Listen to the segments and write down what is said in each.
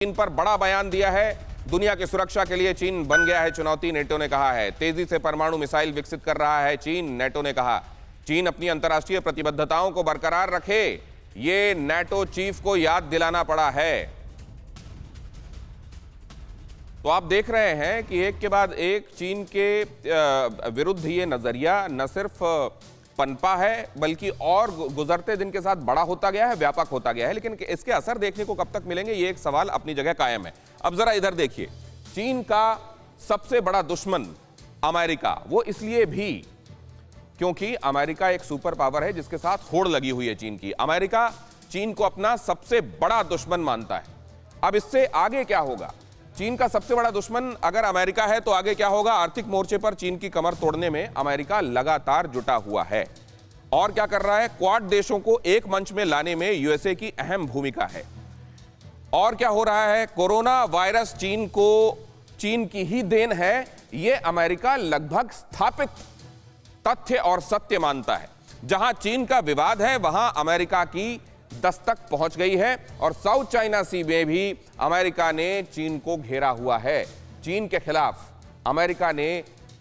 चीन पर बड़ा बयान दिया है। दुनिया की सुरक्षा के लिए चीन बन गया है चुनौती, नेटो ने कहा है। तेजी से परमाणु मिसाइल विकसित कर रहा है चीन, नेटो ने कहा। चीन अपनी अंतर्राष्ट्रीय प्रतिबद्धताओं को बरकरार रखे, ये नेटो चीफ को याद दिलाना पड़ा है। तो आप देख रहे हैं कि एक के बाद एक चीन के विरुद्ध ये नजरिया न सिर्फ पनपा है बल्कि और गुजरते दिन के साथ बड़ा होता गया है, व्यापक होता गया है। लेकिन इसके असर देखने को कब तक मिलेंगे, ये एक सवाल अपनी जगह कायम है। अब जरा इधर देखिए, चीन का सबसे बड़ा दुश्मन अमेरिका, वो इसलिए भी क्योंकि अमेरिका एक सुपर पावर है जिसके साथ होड़ लगी हुई है चीन की। अमेरिका चीन को अपना सबसे बड़ा दुश्मन मानता है। अब इससे आगे क्या होगा? चीन का सबसे बड़ा दुश्मन अगर अमेरिका है तो आगे क्या होगा? आर्थिक मोर्चे पर चीन की कमर तोड़ने में अमेरिका लगातार जुटा हुआ है। और क्या कर रहा है? क्वाड देशों को एक मंच में लाने में यूएसए की अहम भूमिका है। और क्या हो रहा है? कोरोना वायरस चीन की ही देन है, यह अमेरिका लगभग स्थापित तथ्य और सत्य मानता है। जहां चीन का विवाद है वहां अमेरिका की दस्तक पहुंच गई है और साउथ चाइना सी में भी अमेरिका ने चीन को घेरा हुआ है। चीन के खिलाफ अमेरिका ने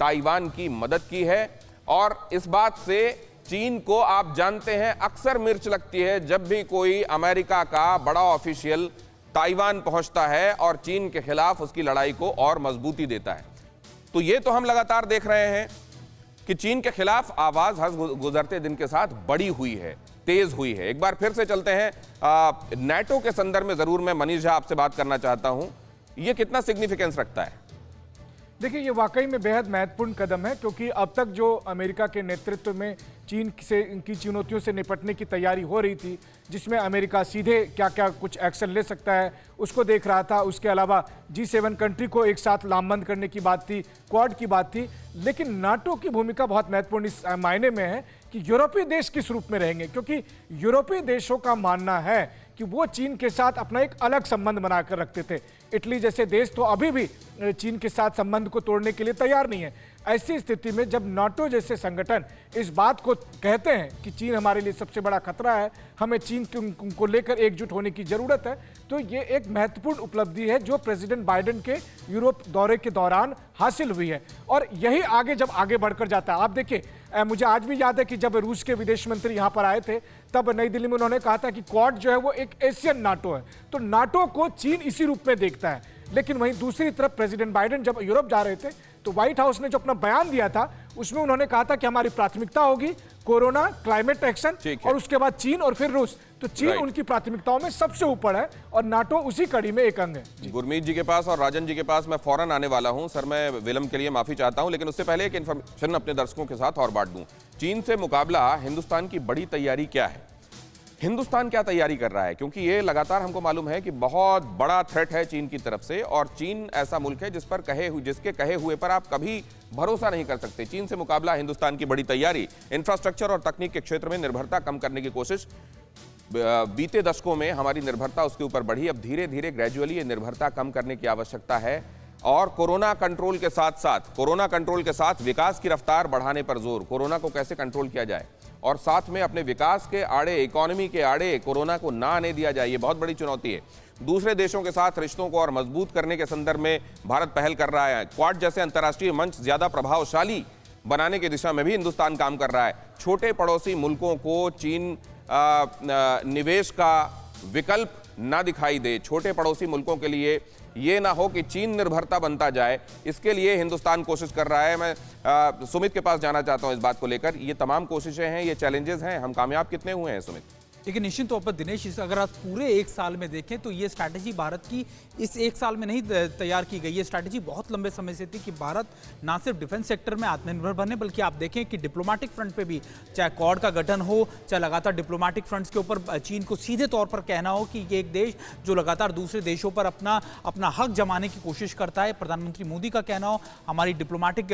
ताइवान की मदद की है और इस बात से चीन को आप जानते हैं अक्सर मिर्च लगती है जब भी कोई अमेरिका का बड़ा ऑफिशियल ताइवान पहुंचता है और चीन के खिलाफ उसकी लड़ाई को और मजबूती देता है। तो ये तो हम लगातार देख रहे हैं कि चीन के खिलाफ आवाज हर गुजरते दिन के साथ बड़ी हुई है, तेज हुई है। एक बार फिर से चलते हैं नेटो के संदर्भ में, जरूर मैं मनीष झा आपसे बात करना चाहता हूं, यह कितना सिग्निफिकेंस रखता है? देखिए, ये वाकई में बेहद महत्वपूर्ण कदम है क्योंकि अब तक जो अमेरिका के नेतृत्व में चीन से इनकी चुनौतियों से निपटने की तैयारी हो रही थी, जिसमें अमेरिका सीधे क्या क्या कुछ एक्शन ले सकता है उसको देख रहा था। उसके अलावा G7 कंट्री को एक साथ लामबंद करने की बात थी, क्वाड की बात थी। लेकिन नाटो की भूमिका बहुत महत्वपूर्ण इस मायने में है कि यूरोपीय देश किस रूप में रहेंगे, क्योंकि यूरोपीय देशों का मानना है कि वो चीन के साथ अपना एक अलग संबंध बनाकर रखते थे। इटली जैसे देश तो अभी भी चीन के साथ संबंध को तोड़ने के लिए तैयार नहीं है। ऐसी स्थिति में जब नाटो जैसे संगठन इस बात को कहते हैं कि चीन हमारे लिए सबसे बड़ा खतरा है, हमें चीन को लेकर एकजुट होने की जरूरत है, तो ये एक महत्वपूर्ण उपलब्धि है जो प्रेसिडेंट बाइडेन के यूरोप दौरे के दौरान हासिल हुई है। और यही आगे जब आगे बढ़कर जाता है, आप देखिए, मुझे आज भी याद है कि जब रूस के विदेश मंत्री यहाँ पर आए थे तब नई दिल्ली में उन्होंने कहा था कि क्वाड जो है वो एक एशियन नाटो है। तो नाटो को चीन इसी रूप में देखता है। लेकिन वहीं दूसरी तरफ प्रेसिडेंट बाइडेन जब यूरोप जा रहे थे तो व्हाइट हाउस ने जो अपना बयान दिया था उसमें उन्होंने कहा था कि हमारी प्राथमिकता होगी कोरोना, क्लाइमेट एक्शन और उसके बाद चीन और फिर रूस। तो चीन उनकी प्राथमिकताओं में सबसे ऊपर है और नाटो उसी कड़ी में एक अंग है। गुरमीत जी के पास और राजन जी के पास मैं फौरन आने वाला हूं। सर, मैं विलंब के लिए माफी चाहता हूं, लेकिन उससे पहले एक इंफॉर्मेशन अपने दर्शकों के साथ और बांट दूं। चीन से मुकाबला हिंदुस्तान की बड़ी तैयारी क्या है? हिंदुस्तान क्या तैयारी कर रहा है? क्योंकि ये लगातार हमको मालूम है कि बहुत बड़ा थ्रेट है चीन की तरफ से और चीन ऐसा मुल्क है जिसके कहे हुए पर आप कभी भरोसा नहीं कर सकते। चीन से मुकाबला, हिंदुस्तान की बड़ी तैयारी, इंफ्रास्ट्रक्चर और तकनीक के क्षेत्र में निर्भरता कम करने की कोशिश। बीते दशकों में हमारी निर्भरता उसके ऊपर बढ़ी, अब धीरे धीरे ग्रेजुअली ये निर्भरता कम करने की आवश्यकता है। और कोरोना कंट्रोल के साथ विकास की रफ्तार बढ़ाने पर जोर। कोरोना को कैसे कंट्रोल किया जाए और साथ में अपने विकास के आड़े, इकोनॉमी के आड़े कोरोना को ना आने दिया जाए, ये बहुत बड़ी चुनौती है। दूसरे देशों के साथ रिश्तों को और मजबूत करने के संदर्भ में भारत पहल कर रहा है। क्वाड जैसे अंतर्राष्ट्रीय मंच ज्यादा प्रभावशाली बनाने की दिशा में भी हिंदुस्तान काम कर रहा है। छोटे पड़ोसी मुल्कों को चीन निवेश का विकल्प ना दिखाई दे, छोटे पड़ोसी मुल्कों के लिए ये ना हो कि चीन निर्भरता बनता जाए, इसके लिए हिंदुस्तान कोशिश कर रहा है। मैं सुमित के पास जाना चाहता हूं इस बात को लेकर। ये तमाम कोशिशें हैं, ये चैलेंजेस हैं, हम कामयाब कितने हुए हैं सुमित? लेकिन निश्चित तौर पर दिनेश, अगर आप पूरे एक साल में देखें तो ये स्ट्रैटेजी भारत की इस एक साल में नहीं तैयार की गई। ये स्ट्रैटेजी बहुत लंबे समय से थी कि भारत ना सिर्फ डिफेंस सेक्टर में आत्मनिर्भर बने, बल्कि आप देखें कि डिप्लोमेटिक फ्रंट पे भी, चाहे क्वाड का गठन हो, चाहे लगातार डिप्लोमेटिक फ्रंट्स के ऊपर चीन को सीधे तौर पर कहना हो कि ये एक देश जो लगातार दूसरे देशों पर अपना हक जमाने की कोशिश करता है। प्रधानमंत्री मोदी का कहना हो, हमारी डिप्लोमेटिक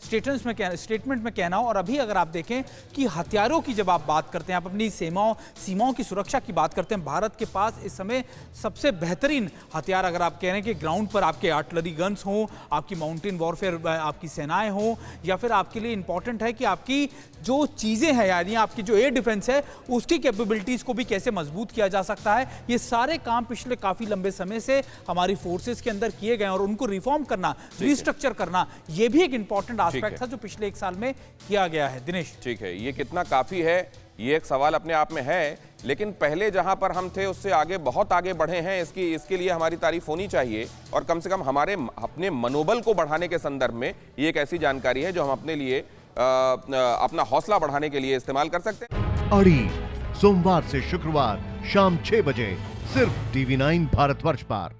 स्टेटमेंट में कहना हो। और अभी अगर आप देखें कि हथियारों की जब आप बात करते हैं, आप अपनी सीमाओं सीमाओं की सुरक्षा की बात करते हैं, भारत के पास इस समय सबसे बेहतरीन हथियार, अगर आप कह रहे हैं कि ग्राउंड पर आपके आर्टिलरी गन्स हों, आपकी माउंटेन वॉरफेयर आपकी सेनाएं हों, या फिर आपके लिए इंपॉर्टेंट है कि आपकी जो चीज़ें हैं, यानी आपकी जो एयर डिफेंस है उसकी कैपेबिलिटीज़ को भी कैसे मजबूत किया जा सकता है, ये सारे काम पिछले काफ़ी लंबे समय से हमारी फोर्सेस के अंदर किए गए और उनको रिफॉर्म करना, रिस्ट्रक्चर करना, ये भी एक इंपॉर्टेंट एस्पेक्ट था जो पिछले एक साल में किया गया है। दिनेश, ठीक है, ये कितना काफी है ये एक सवाल अपने आप में है, लेकिन पहले जहां पर हम थे उससे आगे बहुत आगे बढ़े हैं, इसके लिए हमारी तारीफ होनी चाहिए। और कम से कम हमारे अपने मनोबल को बढ़ाने के संदर्भ में ये एक ऐसी जानकारी है जो हम अपने लिए अपना हौसला बढ़ाने के लिए इस्तेमाल कर सकते हैं। अड़ी सोमवार से शुक्रवार शाम 6 बजे सिर्फ TV9 भारतवर्ष पर।